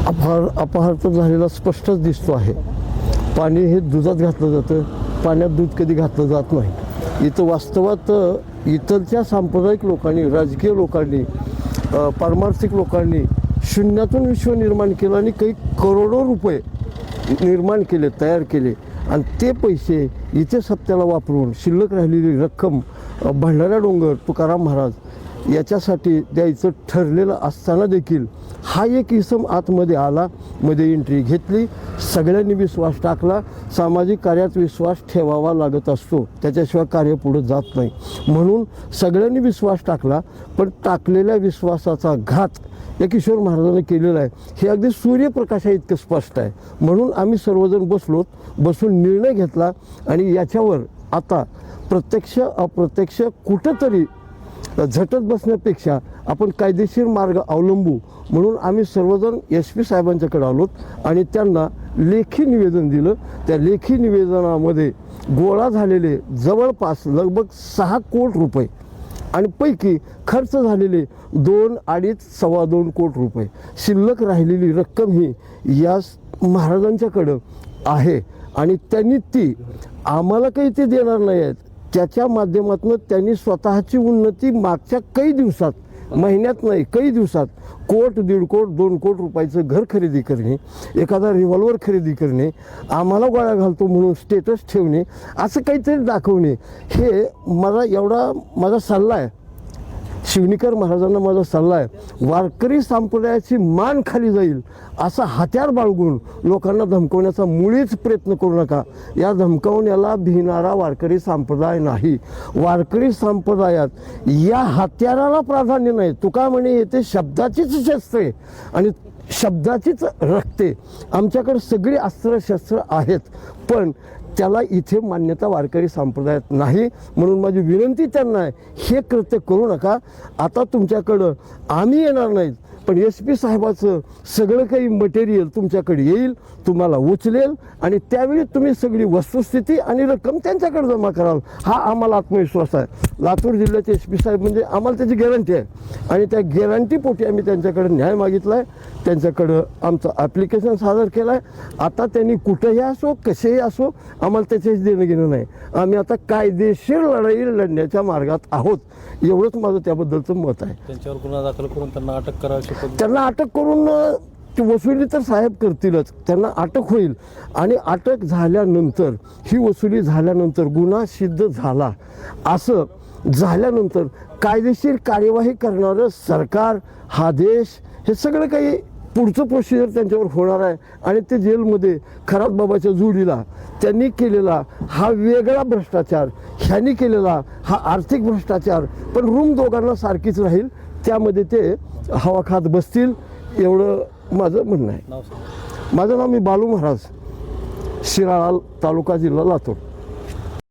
अपहार झालेला स्पष्टच दिसतो आहे. पाणी हे दुधात घातलं जातं, पाण्यात दूध कधी घातलं जात नाही. इथं वास्तवात इथलच्या सांप्रदायिक लोकांनी, राजकीय लोकांनी, पारमार्थिक लोकांनी शून्यातून विश्व निर्माण केलं आणि काही करोडो रुपये निर्माण केले, तयार केले आणि ते पैसे इथे सत्याला वापरून शिल्लक राहिलेली रक्कम भंडारा डोंगर तुकाराम महाराज याच्यासाठी द्यायचं ठरलेलं असताना देखील हा एक इसम आतमध्ये आला, मध्ये एंट्री घेतली, सगळ्यांनी विश्वास टाकला. सामाजिक कार्यात विश्वास ठेवावा लागत असतो, त्याच्याशिवाय कार्य पुढे जात नाही. म्हणून सगळ्यांनी विश्वास टाकला, पण टाकलेल्या विश्वासाचा घात या किशोर महाराजांनी केलेला आहे हे अगदी सूर्यप्रकाशा इतकं स्पष्ट आहे. म्हणून आम्ही सर्वजण बसून निर्णय घेतला आणि याच्यावर आता प्रत्यक्ष अप्रत्यक्ष कुठंतरी झटत बसण्यापेक्षा आपण कायदेशीर मार्ग अवलंबू म्हणून आम्ही सर्वजण SP साहेबांच्याकडे आलोत आणि त्यांना लेखी निवेदन दिलं. त्या लेखी निवेदनामध्ये गोळा झालेले जवळपास लगभग 6 कोटी रुपये आणि पैकी खर्च झालेले 2, 2.5, 2.25 कोटी रुपये, शिल्लक राहिलेली रक्कम ही या महाराजांच्याकडं आहे आणि त्यांनी ती आम्हाला काही ते देणार नाही आहेत. त्याच्या माध्यमातून त्यांनी स्वतःची उन्नती मागच्या काही दिवसात, महिन्यात नाही काही दिवसात 1, 1.5 कोटी, 2 कोटी रुपयाचं घर खरेदी करणे, एखादा रिव्हॉल्वर खरेदी करणे, आम्हाला गोळ्या घालतो म्हणून स्टेटस ठेवणे, असं काहीतरी दाखवणे. हे माझा सल्ला आहे, शिवणीकर महाराजांना माझा सल्ला आहे. वारकरी संप्रदायाची मान खाली जाईल असा हत्यार बाळगून लोकांना धमकवण्याचा मुळीच प्रयत्न करू नका. या धमकावण्याला भिणारा वारकरी संप्रदाय नाही. वारकरी संप्रदायात या हत्याराला प्राधान्य नाही. तुका म्हणे येते शब्दाचीच शस्त्रे आणि शब्दाचीच रक्ते. आमच्याकडे सगळी अस्त्रशस्त्र आहेत, पण त्याला इथे मान्यता वारकरी संप्रदायात नाही. म्हणून माझी विनंती त्यांना आहे, हे कृत्य करू नका. आता तुमच्याकडं आम्ही येणार नाहीत, पण SP साहेबाचं सगळं काही मटेरियल तुमच्याकडे येईल, तुम्हाला उचलेल आणि त्यावेळी तुम्ही सगळी वस्तुस्थिती आणि रक्कम त्यांच्याकडे जमा कराल. हा आम्हाला आत्मविश्वास आहे. लातूर जिल्ह्याचे SP साहेब म्हणजे आम्हाला त्याची गॅरंटी आहे आणि त्या गॅरंटीपोटी आम्ही त्यांच्याकडे न्याय मागितला आहे, त्यांच्याकडं आमचं ॲप्लिकेशन सादर केलं आहे. आता त्यांनी कुठंही असो, कसेही असो, आम्हाला त्याच्याच देणं घेणं नाही. आम्ही आता कायदेशीर लढाई लढण्याच्या मार्गात आहोत, एवढंच माझं त्याबद्दलचं मत आहे. त्यांच्यावर गुन्हा दाखल करून त्यांना अटक करावी, त्यांना अटक करून वसुली तर साहेब करतीलच, त्यांना अटक होईल आणि अटक झाल्यानंतर, ही वसुली झाल्यानंतर, गुन्हा सिद्ध झाला असं झाल्यानंतर कायदेशीर कार्यवाही करणारं सरकार, हा देश, हे सगळं काही पुढचं प्रोसिजर त्यांच्यावर होणार आहे. आणि ते जेलमध्ये खरात बाबाच्या जोडीला त्यांनी केलेला हा वेगळा भ्रष्टाचार, ह्यांनी केलेला हा आर्थिक भ्रष्टाचार, पण रूम दोघांना सारखीच राहील, त्यामध्ये ते हवा खात बसतील, एवढं माझं म्हणणं आहे. माझं नाव मी बालू महाराज, शिराळा तालुका, जिल्हा लातूर.